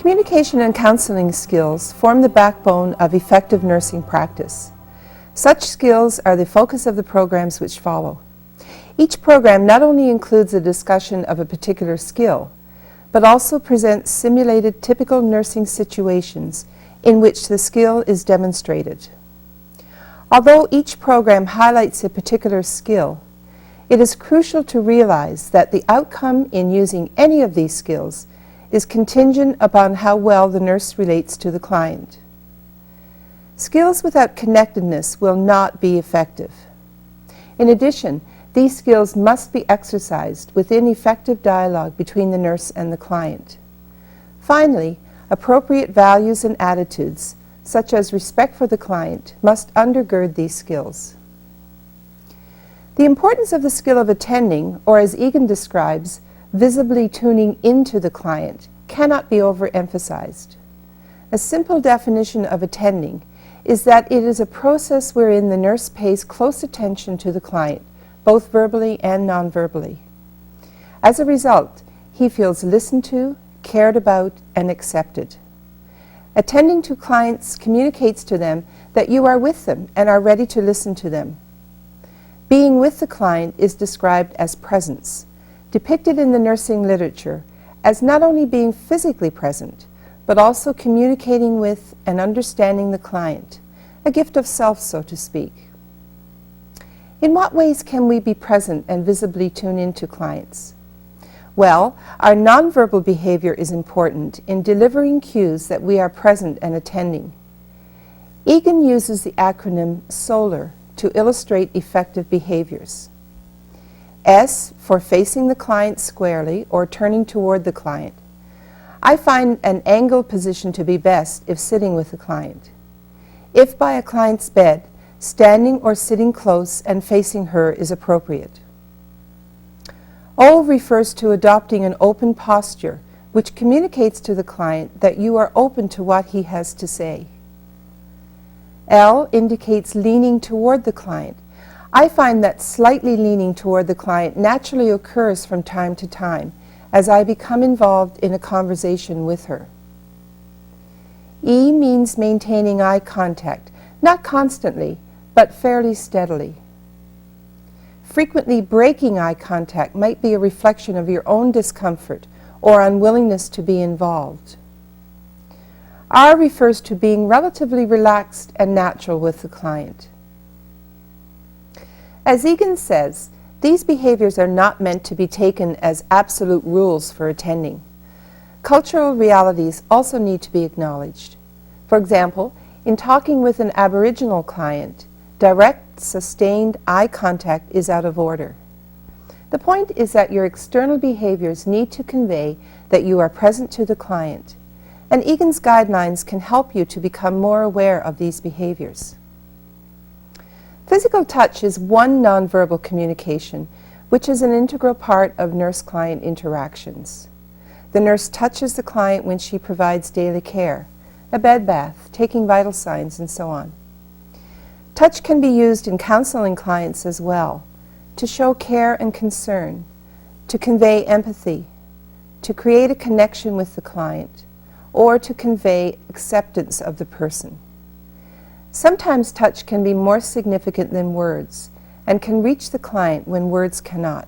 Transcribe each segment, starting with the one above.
Communication and counseling skills form the backbone of effective nursing practice. Such skills are the focus of the programs which follow. Each program not only includes a discussion of a particular skill, but also presents simulated typical nursing situations in which the skill is demonstrated. Although each program highlights a particular skill, it is crucial to realize that the outcome in using any of these skills is contingent upon how well the nurse relates to the client. Skills without connectedness will not be effective. In addition, these skills must be exercised within effective dialogue between the nurse and the client. Finally, appropriate values and attitudes, such as respect for the client, must undergird these skills. The importance of the skill of attending, or as Egan describes, visibly tuning into the client, cannot be overemphasized. A simple definition of attending is that it is a process wherein the nurse pays close attention to the client, both verbally and non-verbally. As a result, he feels listened to, cared about, and accepted. Attending to clients communicates to them that you are with them and are ready to listen to them. Being with the client is described as presence, depicted in the nursing literature as not only being physically present, but also communicating with and understanding the client, a gift of self, so to speak. In what ways can we be present and visibly tune into clients? Well, our nonverbal behavior is important in delivering cues that we are present and attending. Egan uses the acronym SOLAR to illustrate effective behaviors. S for facing the client squarely or turning toward the client. I find an angled position to be best if sitting with the client. If by a client's bed, standing or sitting close and facing her is appropriate. O refers to adopting an open posture, which communicates to the client that you are open to what he has to say. L indicates leaning toward the client. I find that slightly leaning toward the client naturally occurs from time to time as I become involved in a conversation with her. E means maintaining eye contact, not constantly, but fairly steadily. Frequently breaking eye contact might be a reflection of your own discomfort or unwillingness to be involved. R refers to being relatively relaxed and natural with the client. As Egan says, these behaviors are not meant to be taken as absolute rules for attending. Cultural realities also need to be acknowledged. For example, in talking with an Aboriginal client, direct, sustained eye contact is out of order. The point is that your external behaviors need to convey that you are present to the client, and Egan's guidelines can help you to become more aware of these behaviors. Physical touch is one nonverbal communication, which is an integral part of nurse-client interactions. The nurse touches the client when she provides daily care, a bed bath, taking vital signs, and so on. Touch can be used in counseling clients as well, to show care and concern, to convey empathy, to create a connection with the client, or to convey acceptance of the person. Sometimes touch can be more significant than words and can reach the client when words cannot.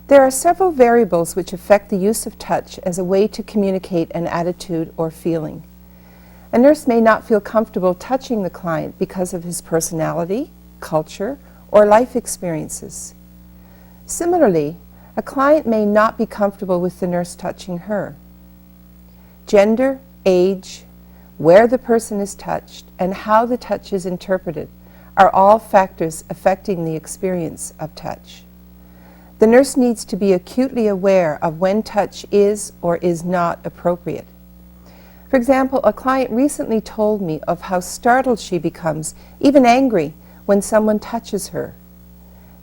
There are several variables which affect the use of touch as a way to communicate an attitude or feeling. A nurse may not feel comfortable touching the client because of his personality, culture, or life experiences. Similarly, a client may not be comfortable with the nurse touching her. Gender, age, where the person is touched, and how the touch is interpreted are all factors affecting the experience of touch. The nurse needs to be acutely aware of when touch is or is not appropriate. For example, a client recently told me of how startled she becomes, even angry, when someone touches her.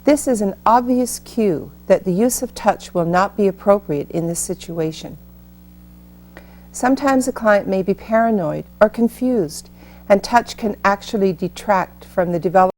This is an obvious cue that the use of touch will not be appropriate in this situation. Sometimes a client may be paranoid or confused, and touch can actually detract from the development